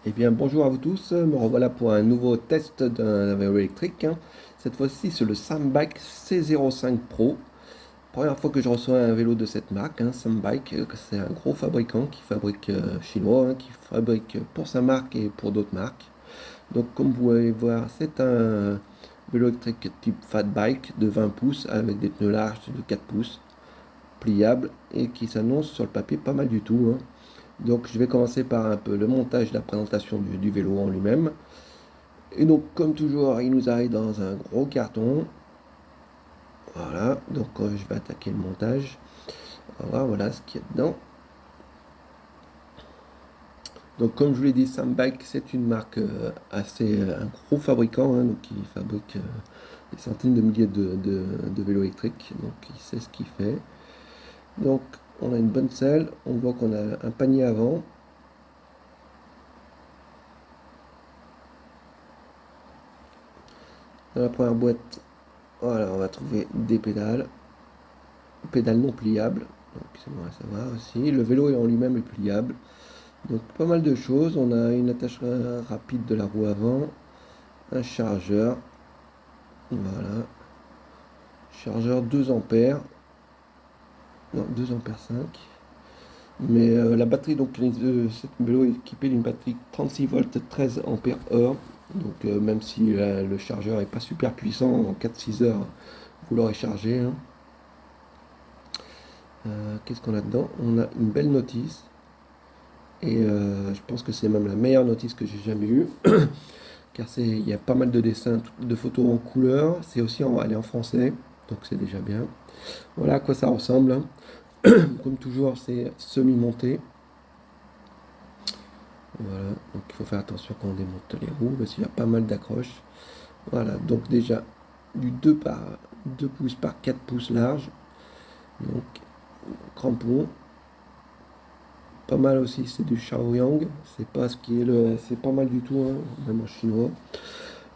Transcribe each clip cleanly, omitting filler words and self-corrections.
Eh bien, bonjour à vous tous. Me revoilà pour un nouveau test d'un vélo électrique, hein. Cette fois-ci, c'est le Sambike C05 Pro. Première fois que je reçois un vélo de cette marque, hein, Sambike. C'est un gros fabricant qui fabrique chinois, hein, qui fabrique pour sa marque et pour d'autres marques. Donc, comme vous pouvez voir, c'est un vélo électrique type fat bike de 20 pouces avec des pneus larges de 4 pouces, pliables et qui s'annonce sur le papier pas mal du tout, hein. Donc je vais commencer par un peu le montage de la présentation du vélo en lui-même. Et donc comme toujours, il nous arrive dans un gros carton. Voilà, donc je vais attaquer le montage. On va voir voilà ce qu'il y a dedans. Donc comme je vous l'ai dit, Sambike c'est une marque un gros fabricant, hein, donc qui fabrique des centaines de milliers de vélos électriques. Donc il sait ce qu'il fait. Donc on a une bonne selle, on voit qu'on a un panier avant. Dans la première boîte, voilà, on va trouver des pédales non pliables, donc c'est bon à savoir aussi. Le vélo en lui-même est pliable, donc pas mal de choses. On a une attache rapide de la roue avant, un chargeur, voilà, chargeur 2 ampères, non 2 ampères 5. Mais la batterie, donc cette vélo est équipé d'une batterie 36 volts 13 ampères heure. Donc même si le chargeur n'est pas super puissant, en 4-6 heures, vous l'aurez chargé, hein. Qu'est-ce qu'on a dedans? On a une belle notice. Et je pense que c'est même la meilleure notice que j'ai jamais eue, car il y a pas mal de dessins, de photos en couleur. C'est aussi elle est en français, donc c'est déjà bien. Voilà à quoi ça ressemble, hein. Comme toujours, c'est semi-monté. Voilà, donc il faut faire attention quand on démonte les roues, parce qu'il y a pas mal d'accroches. Voilà, donc déjà du 2 pouces par 4 pouces large, donc crampon. Pas mal aussi, c'est du Shaoyang, c'est pas ce qui est c'est pas mal du tout, hein, même en chinois.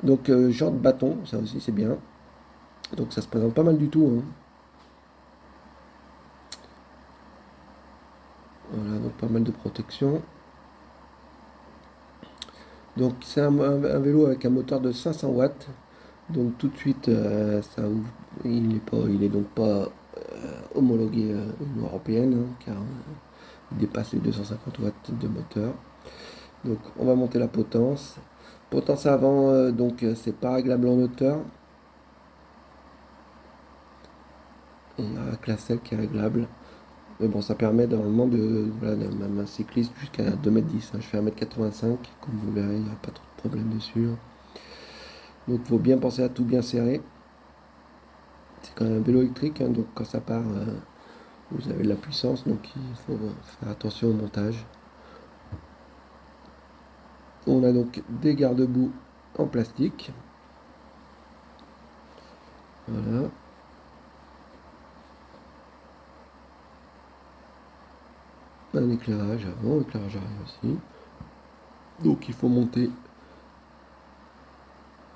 Donc genre de bâton, ça aussi c'est bien. Donc ça se présente pas mal du tout, hein. Voilà, donc pas mal de protection. Donc c'est un vélo avec un moteur de 500 watts. Donc tout de suite, ça ouvre. Il est donc pas homologué au niveau européenne, hein, car il dépasse les 250 watts de moteur. Donc on va monter la potence. Potence avant, donc c'est pas réglable en hauteur. Et il y a que la selle qui est réglable. Mais bon, ça permet normalement voilà, même un cycliste jusqu'à 2,10 m, hein. Je fais 1,85 m, comme vous verrez, il n'y a pas trop de problème dessus, hein. Donc il faut bien penser à tout bien serrer. C'est quand même un vélo électrique, hein, donc quand ça part, vous avez de la puissance, donc il faut faire attention au montage. On a donc des garde-boue en plastique. Voilà. Un éclairage avant, éclairage arrière aussi. Donc il faut monter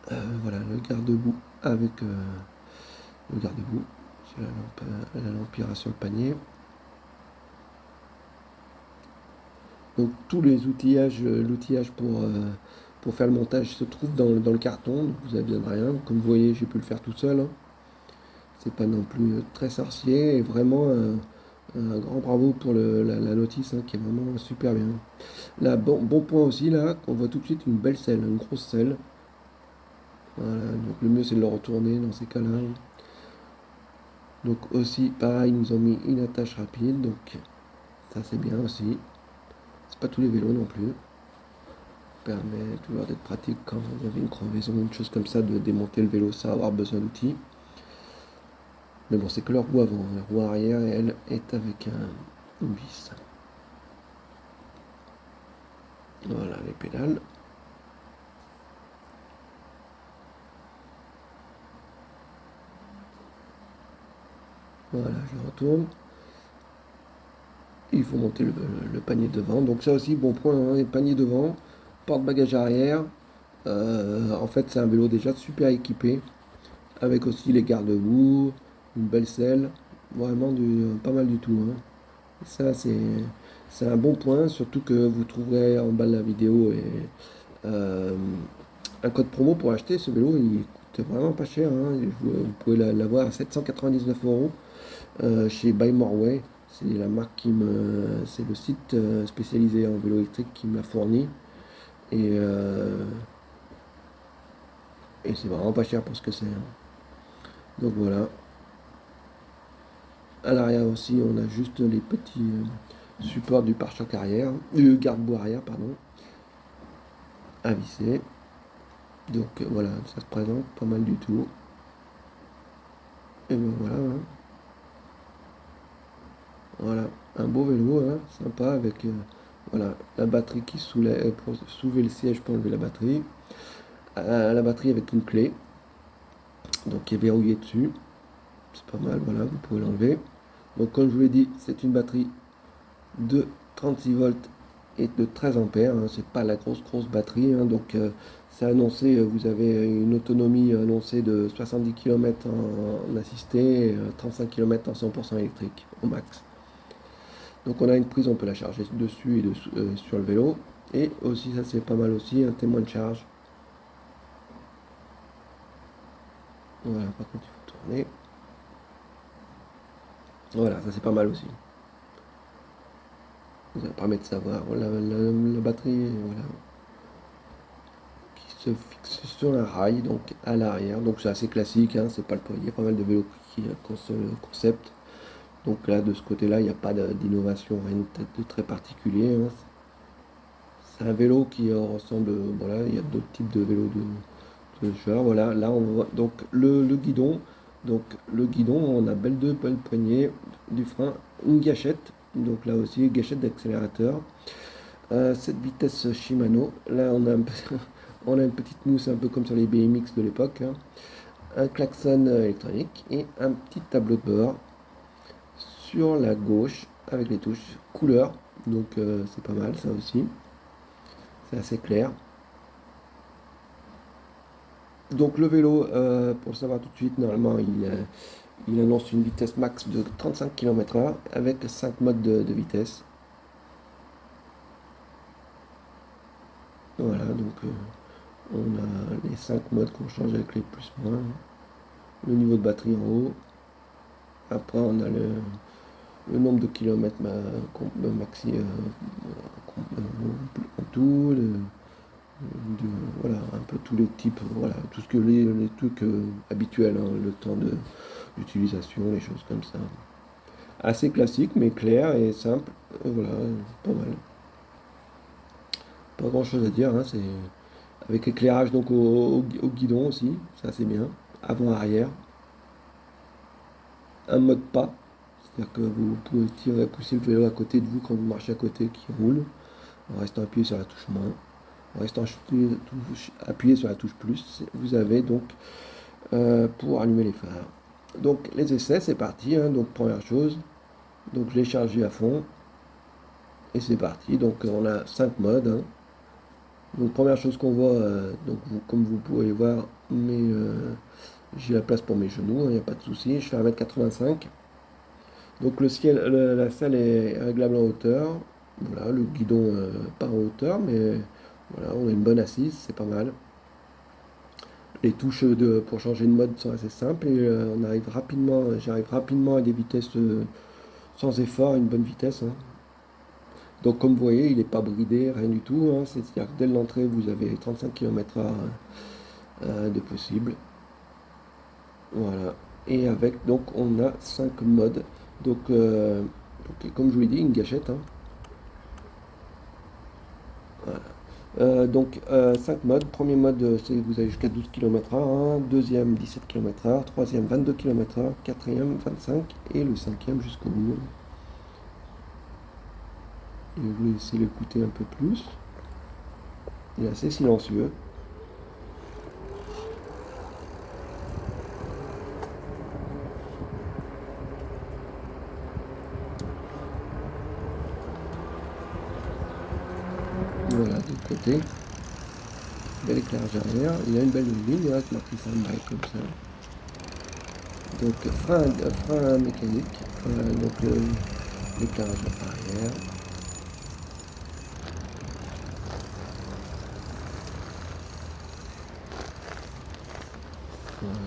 voilà, le garde-boue avec le garde-boue. C'est la lampe ira sur le panier. Donc tous les outillages, l'outillage pour faire le montage se trouve dans le carton, donc vous avez besoin de rien. Comme vous voyez, j'ai pu le faire tout seul, hein. C'est pas non plus très sorcier, et vraiment un grand bravo pour la notice, hein, qui est vraiment super bien. Là, bon point aussi, là, on voit tout de suite une belle selle, une grosse selle. Voilà, donc le mieux c'est de le retourner dans ces cas-là. Donc aussi, pareil, ils nous ont mis une attache rapide, donc ça c'est bien aussi. C'est pas tous les vélos non plus. Permet toujours d'être pratique quand vous avez une crevaison, une chose comme ça, de démonter le vélo sans avoir besoin d'outils. Mais bon, c'est que leur roue avant. La roue arrière, elle, est avec une vis. Voilà les pédales. Voilà, je retourne. Il faut monter le panier devant. Donc ça aussi, bon point, hein, les paniers devant. Porte-bagages arrière. En fait, c'est un vélo déjà super équipé. Avec aussi les garde-boue, une belle selle. Vraiment pas mal du tout, hein. Ça, C'est un bon point, surtout que vous trouverez en bas de la vidéo euh, un code promo pour acheter ce vélo. Il coûte vraiment pas cher, hein. Vous pouvez l'avoir à 799 euros chez Buy More Way. C'est la marque c'est le site spécialisé en vélo électrique qui me l'a fourni. Et, euh, et c'est vraiment pas cher pour ce que c'est, hein. Donc voilà. À l'arrière aussi, on a juste les petits supports du pare-choc arrière, du garde-boue arrière, pardon, à visser. Donc voilà, ça se présente pas mal du tout. Et ben voilà, hein. Voilà, un beau vélo, hein, sympa avec voilà, la batterie qui soulève pour soulever le siège pour enlever la batterie. La batterie avec une clé, donc qui est verrouillée dessus. C'est pas mal, voilà, vous pouvez l'enlever. Donc comme je vous l'ai dit, c'est une batterie de 36 volts et de 13 ampères, hein. C'est pas la grosse batterie, hein. Donc c'est annoncé, vous avez une autonomie annoncée de 70 km en assisté, 35 km en 100% électrique au max. Donc on a une prise, on peut la charger dessus et sur le vélo. Et aussi, ça c'est pas mal aussi, un témoin de charge. Voilà, par contre il faut tourner. Voilà, ça c'est pas mal aussi. Ça permet de savoir la batterie, voilà, qui se fixe sur un rail, donc à l'arrière. Donc c'est assez classique, hein, c'est pas il y a pas mal de vélos qui ont ce concept. Donc là, de ce côté-là, il n'y a pas d'innovation, rien de très particulier, hein. C'est un vélo qui ressemble, voilà, il y a d'autres types de vélos de ce genre. Voilà, là on voit donc le guidon. Donc le guidon, on a deux belles poignées du frein, une gâchette. Donc là aussi, gâchette d'accélérateur. Cette vitesse Shimano. Là, on a on a une petite mousse un peu comme sur les BMX de l'époque, hein. Un klaxon électronique et un petit tableau de bord sur la gauche avec les touches couleur. Donc c'est pas mal ça aussi. C'est assez clair. Donc le vélo, pour le savoir tout de suite, normalement il annonce une vitesse max de 35 km/h avec 5 modes de vitesse. Voilà, donc on a les 5 modes qu'on change avec les plus moins. Le niveau de batterie en haut. Après on a le nombre de kilomètres maxi en tout. Voilà, un peu tous les types, voilà, tout ce que les trucs habituels, hein, le temps d'utilisation, les choses comme ça. Assez classique, mais clair et simple. Voilà, pas mal. Pas grand chose à dire, hein, c'est avec éclairage donc au guidon aussi, ça c'est bien. Avant, arrière. Un mode pas, c'est-à-dire que vous pouvez pousser le vélo à côté de vous quand vous marchez à côté qui roule, en restant appuyé sur la touche moins. En restant appuyé sur la touche plus, vous avez donc pour allumer les phares. Donc les essais, c'est parti, hein. Donc première chose, donc je l'ai chargé à fond et c'est parti. Donc on a 5 modes, hein. Donc première chose qu'on voit, donc comme vous pouvez voir, j'ai la place pour mes genoux, il n'y a pas de souci. Je fais 1m85. Donc le ciel, la selle est réglable en hauteur. Voilà, le guidon pas en hauteur, mais voilà, on a une bonne assise, c'est pas mal. Les touches pour changer de mode sont assez simples et j'arrive rapidement à des vitesses sans effort, une bonne vitesse, hein. Donc comme vous voyez, il n'est pas bridé, rien du tout, hein. C'est-à-dire que dès l'entrée, vous avez 35 km/h de possible. Voilà. Et avec, donc on a 5 modes. Comme je vous l'ai dit, une gâchette, hein. Voilà. 5 modes. Premier mode, c'est vous avez jusqu'à 12 km/h, hein. Deuxième, 17 km/h. Troisième, 22 km/h. Quatrième, 25. Et le cinquième jusqu'au bout. Et je vais essayer d'écouter un peu plus. Il est assez silencieux. Voilà, de l'autre côté. Bel éclairage arrière. Il a une belle ligne, avec marqué Sunbike comme ça. Donc frein mécanique, donc l'éclairage arrière. Voilà.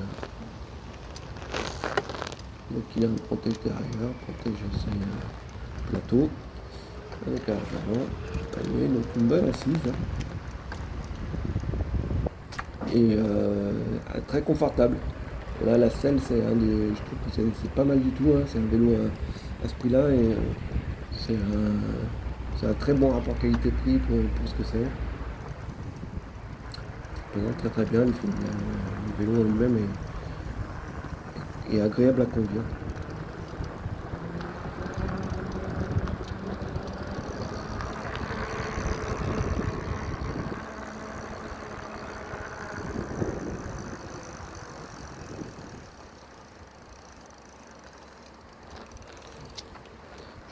Donc il y a un protège derrière, protège ses plateaux, un éclairage avant, panier, donc une bonne assise. Et très confortable. Là, la selle, je trouve que c'est pas mal du tout, hein. C'est un vélo à ce prix-là et c'est un très bon rapport qualité-prix pour ce que c'est. Il présente très très bien, le vélo en lui-même est agréable à conduire.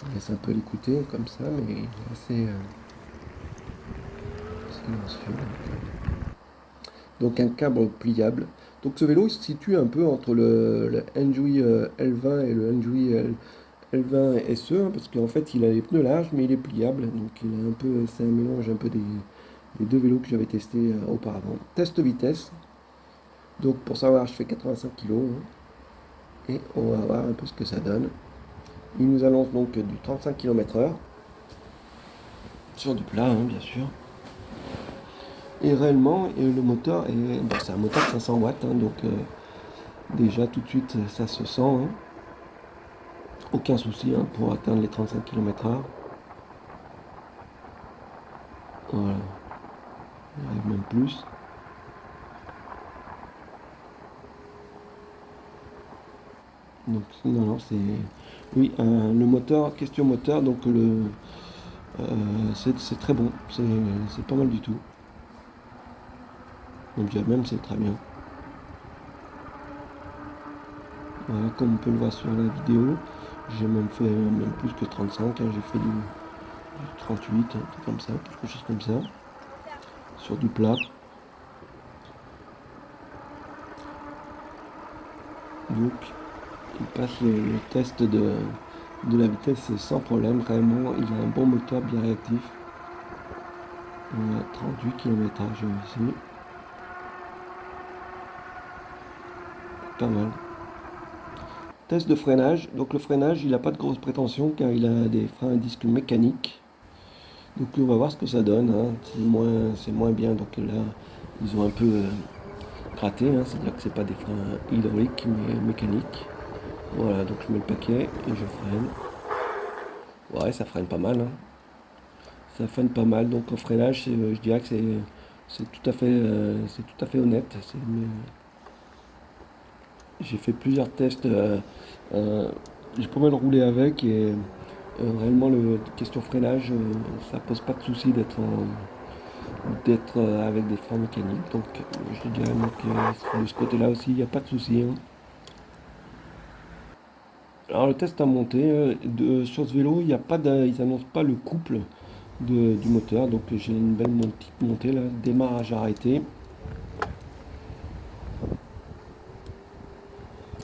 Je laisse un peu l'écouter comme ça, mais il est assez silencieux. Donc un câble pliable. Donc ce vélo il se situe un peu entre le Enjoy L20 et le Enjoy L20 SE, hein, parce qu'en fait il a les pneus larges mais il est pliable. Donc il est un peu, c'est un mélange un peu des deux vélos que j'avais testés auparavant. Test vitesse. Donc pour savoir, je fais 85 kg, hein, et on va voir un peu ce que ça donne. Il nous annonce donc du 35 km/h sur du plat, hein, bien sûr. Et réellement, le moteur c'est un moteur de 500 watts, hein, donc déjà tout de suite ça se sent, hein. Aucun souci, hein, pour atteindre les 35 km/h. Voilà, il arrive même plus. Donc non, non, c'est... Oui, le moteur, question moteur, donc c'est très bon, c'est pas mal du tout. Donc même c'est très bien. Voilà, comme on peut le voir sur la vidéo, j'ai même fait même plus que 35, hein, j'ai fait du 38, un truc comme ça, quelque chose comme ça, sur du plat. Donc il passe le test de la vitesse sans problème, réellement il a un bon moteur bien réactif. On a 38 km/h ici, pas mal. Test de freinage, donc le freinage il n'a pas de grosses prétentions car il a des freins à disque mécaniques. Donc on va voir ce que ça donne, hein. C'est moins bien, donc là ils ont un peu gratté, hein. C'est-à-dire que c'est pas des freins hydrauliques mais mécaniques. Voilà, donc je mets le paquet et je freine. Ouais, ça freine pas mal, hein. Ça freine pas mal, donc au freinage, je dirais que c'est tout à fait honnête. J'ai fait plusieurs tests, j'ai pas mal roulé avec et réellement le question freinage, ça pose pas de souci d'être avec des freins mécaniques. Donc je dirais que de ce côté-là aussi, il n'y a pas de souci, hein. Alors le test à monter, sur ce vélo, ils annoncent pas le couple du moteur, donc j'ai une belle petite montée là, démarrage arrêté.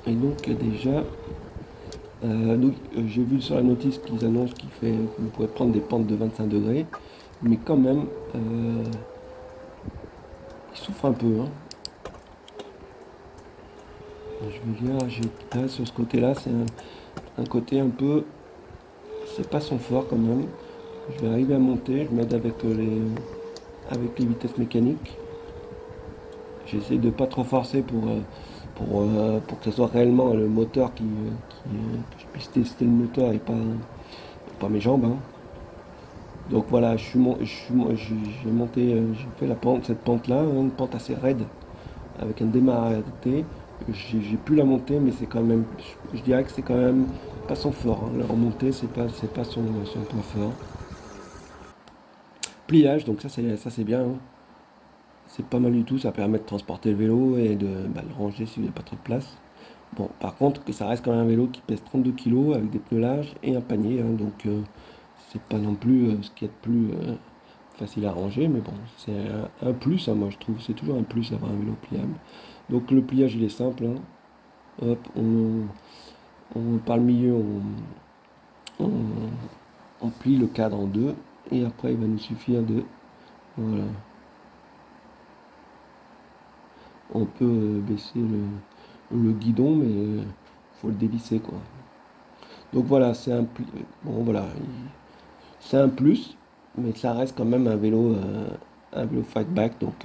Et donc déjà, j'ai vu sur la notice qu'ils annoncent que vous pouvez prendre des pentes de 25 degrés, mais quand même, il souffre un peu, hein. Je veux dire, là, sur ce côté-là, c'est un côté un peu, c'est pas son fort quand même. Je vais arriver à monter, je m'aide avec les vitesses mécaniques. J'essaie de pas trop forcer pour que ce soit réellement le moteur que je puisse tester le moteur et pas mes jambes, hein. Donc voilà, j'ai monté, j'ai fait cette pente-là, hein, une pente assez raide, avec un démarrage arrêté. J'ai pu la monter, mais c'est quand même, je dirais que c'est quand même pas son fort, hein. La remontée, c'est pas son point fort. Pliage, donc ça c'est bien, hein. C'est pas mal du tout, ça permet de transporter le vélo et de le ranger s'il n'y a pas trop de place. Bon, par contre, que ça reste quand même un vélo qui pèse 32 kg avec des pneus larges et un panier, hein, donc c'est pas non plus ce qu'il y a de plus facile à ranger, mais bon, c'est un plus, hein, moi je trouve, c'est toujours un plus d'avoir un vélo pliable. Donc le pliage il est simple, hein. Hop, par le milieu, on, on plie le cadre en deux et après il va nous suffire voilà. on peut baisser le guidon, mais faut le dévisser quoi. Donc voilà, bon voilà, c'est un plus, mais ça reste quand même un vélo fightback, donc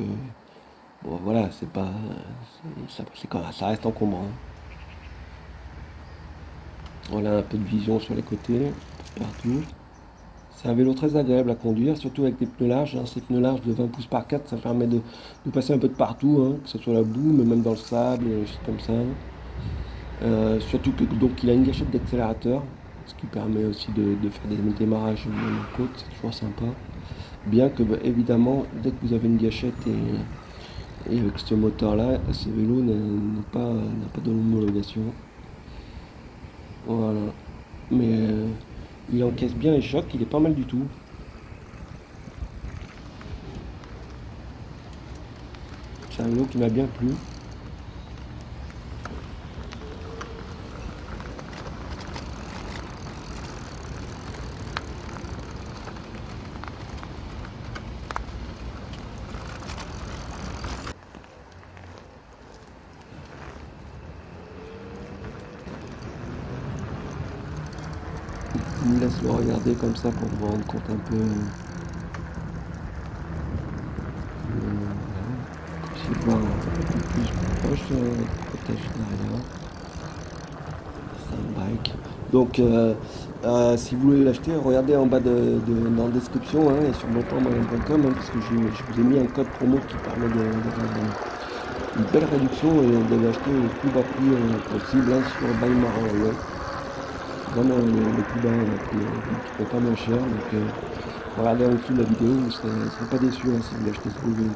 bon voilà, c'est pas, ça reste encombrant. Voilà un peu de vision sur les côtés, partout. C'est un vélo très agréable à conduire, surtout avec des pneus larges, hein. Ces pneus larges de 20 pouces par 4, ça permet de passer un peu de partout, hein, que ce soit la boue, mais même dans le sable, des choses comme ça. Surtout que donc il a une gâchette d'accélérateur, ce qui permet aussi de faire des démarrages même en côte, c'est toujours sympa. Bien que bah, évidemment, dès que vous avez une gâchette et avec ce moteur-là, ce vélo n'a pas d'homologation. Voilà. Mais il encaisse bien les chocs, il est pas mal du tout. C'est un vélo qui m'a bien plu. Je vous laisse le regarder comme ça pour vous rendre compte un peu. Je vais voir un peu plus proche, protège derrière. Bike. Donc, si vous voulez l'acheter, regardez en bas dans la description hein, et sur bontemps.com hein, parce que je vous ai mis un code promo qui permet d'avoir une belle réduction et de l'acheter au plus bas prix possible hein, sur Buy More, ouais. Vraiment le plus bas prix, qui n'est pas moins cher. Donc, regardez en dessous de la vidéo, vous ne serez pas déçus hein, si vous l'achetez ce vélo.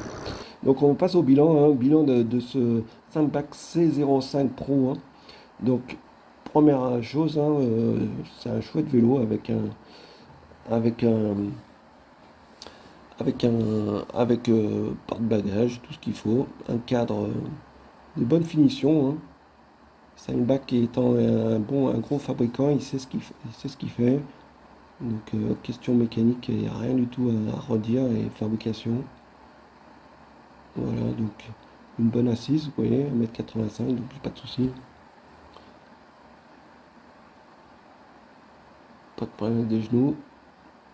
Donc, on passe au bilan, hein, bilan de ce Sandbag C05 Pro. Hein. Donc, première chose, hein, c'est un chouette vélo avec un, avec porte-bagages, tout ce qu'il faut, un cadre de bonne finition. Hein. Steinbach étant un gros fabricant, il sait ce qu'il fait. Donc question mécanique, il n'y a rien du tout à redire et fabrication. Voilà, donc une bonne assise, vous voyez, 1,85 m, donc pas de souci. Pas de problème avec des genoux.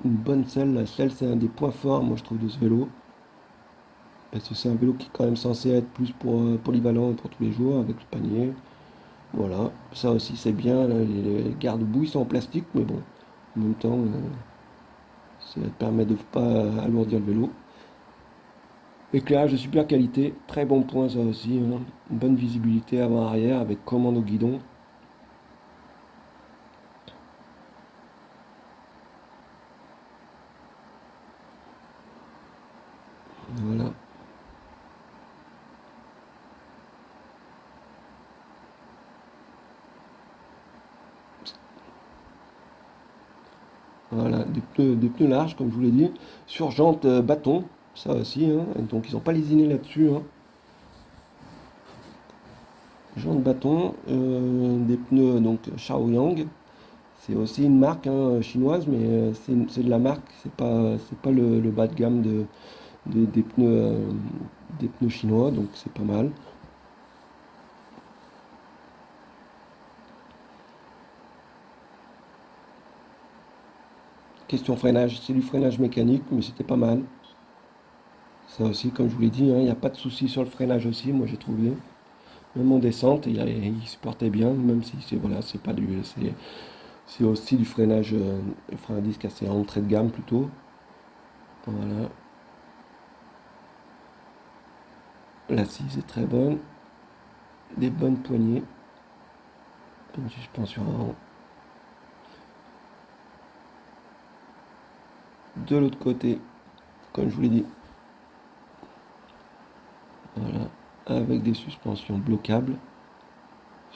Une bonne selle, la selle c'est un des points forts moi je trouve de ce vélo. Parce que c'est un vélo qui est quand même censé être plus pour polyvalent pour tous les jours avec le panier. Voilà, ça aussi c'est bien, là, les garde-boue ils sont en plastique mais bon, en même temps ça permet de ne pas alourdir le vélo. Éclairage de super qualité, très bon point ça aussi, hein. Une bonne visibilité avant-arrière avec commande au guidon. Voilà. Voilà, des pneus larges, comme je vous l'ai dit, sur jantes bâton, ça aussi, hein. Donc ils n'ont pas lésiné là-dessus, hein. Jantes bâton, des pneus donc Shaoyang, c'est aussi une marque hein, chinoise, mais c'est de la marque, c'est pas le bas de gamme des pneus chinois, donc c'est pas mal. Question freinage, c'est du freinage mécanique, mais c'était pas mal. Ça aussi, comme je vous l'ai dit, hein, il n'y a pas de souci sur le freinage aussi, moi j'ai trouvé. Même en descente, il supportait bien, même si c'est voilà, c'est pas du, c'est aussi du freinage, frein à disque assez entrée de gamme plutôt. Voilà, l'assise est très bonne, des bonnes poignées, bonne suspension avant. De l'autre côté, comme je vous l'ai dit, voilà, avec des suspensions bloquables.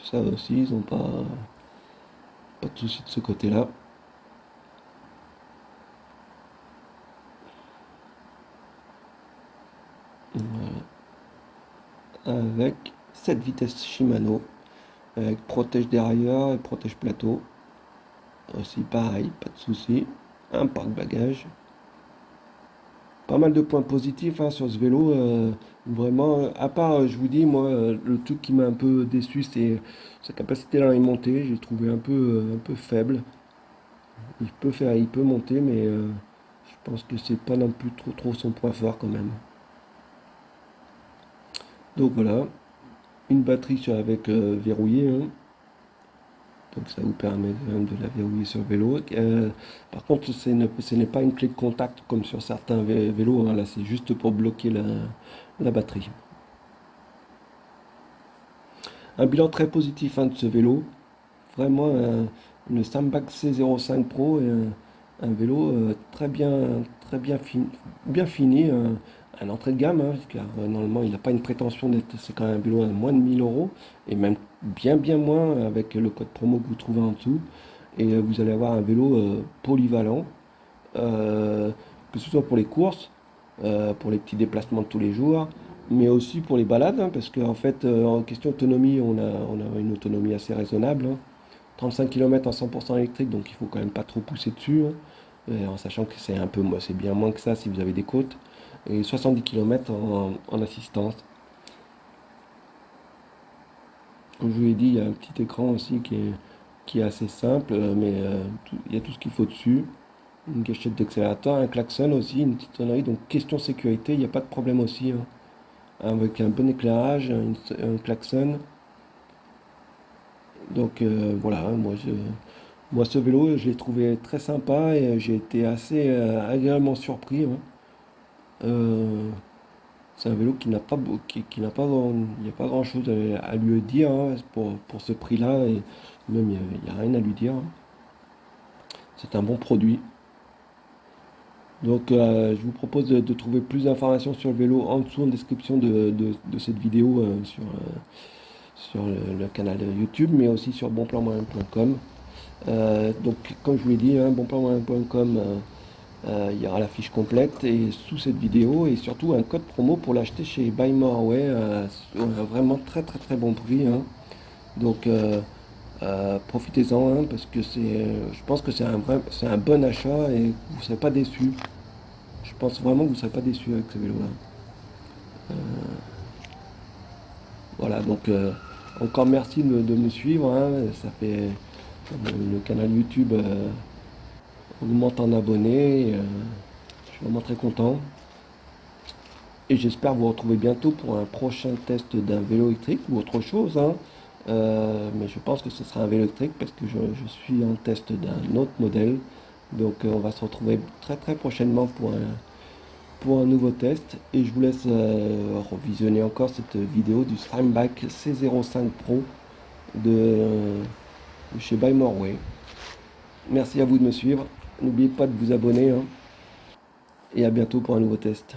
Ça aussi, ils n'ont pas de souci de ce côté-là. Voilà. Avec 7 vitesses Shimano, avec protège derrière et protège plateau. Aussi pareil, pas de souci. Un porte-bagages. pas mal de points positifs hein, sur ce vélo. Vraiment, à part, je vous dis, moi, le truc qui m'a un peu déçu, c'est sa capacité à y monter. J'ai trouvé un peu faible. Il peut monter, mais je pense que c'est pas non plus trop son point fort quand même. Donc voilà, une batterie avec verrouillée, hein. Donc ça vous permet de la verrouiller sur le vélo. Par contre, ce n'est pas une clé de contact comme sur certains vélos, hein. Là, c'est juste pour bloquer la batterie. Un bilan très positif hein, de ce vélo. Vraiment, le Sandbag C05 Pro est un vélo bien fini. Un entrée de gamme, hein, car normalement il n'a pas une prétention d'être, c'est quand même un vélo à moins de 1000 euros, et même bien moins avec le code promo que vous trouvez en dessous. Et vous allez avoir un vélo polyvalent, euh, que ce soit pour les courses, pour les petits déplacements de tous les jours, mais aussi pour les balades, hein, parce qu'en fait, en question d'autonomie, on a une autonomie assez raisonnable, hein. 35 km en 100% électrique, donc il faut quand même pas trop pousser dessus, hein, et en sachant que c'est un peu, c'est bien moins que ça si vous avez des côtes, et 70 km en assistance. Comme je vous l'ai dit, il y a un petit écran aussi qui est assez simple, mais il y a tout ce qu'il faut dessus. Une gâchette d'accélérateur, un klaxon aussi, une petite sonnerie. Donc question sécurité, il n'y a pas de problème aussi, hein. Avec un bon éclairage, un klaxon. Donc voilà, moi ce vélo, je l'ai trouvé très sympa et j'ai été assez agréablement surpris, hein. Euh, c'est un vélo qui n'a pas, qui n'a pas, il n'y a pas grand chose à lui dire hein, pour ce prix-là et même il n'y a rien à lui dire, hein. C'est un bon produit. Donc je vous propose de trouver plus d'informations sur le vélo en dessous en description de cette vidéo sur le canal YouTube, mais aussi sur bonplanmoyen.com. Donc comme je vous l'ai dit, hein, bonplanmoyen.com, il y aura la fiche complète et sous cette vidéo et surtout un code promo pour l'acheter chez Buy More Way sur un vraiment très bon prix, hein. Donc profitez-en hein, parce que je pense que c'est un bon achat et vous ne serez pas déçus. Je pense vraiment que vous ne serez pas déçus avec ce vélo-là. Voilà, donc encore merci de me suivre, hein. Ça fait le canal YouTube augmente en abonnés. Je suis vraiment très content. Et j'espère vous retrouver bientôt pour un prochain test d'un vélo électrique ou autre chose, hein. Mais je pense que ce sera un vélo électrique parce que je suis en test d'un autre modèle. Donc on va se retrouver très prochainement pour un nouveau test. Et je vous laisse revisionner encore cette vidéo du Slimeback C05 Pro de chez Buy More Way. Merci à vous de me suivre. N'oubliez pas de vous abonner, hein, et à bientôt pour un nouveau test.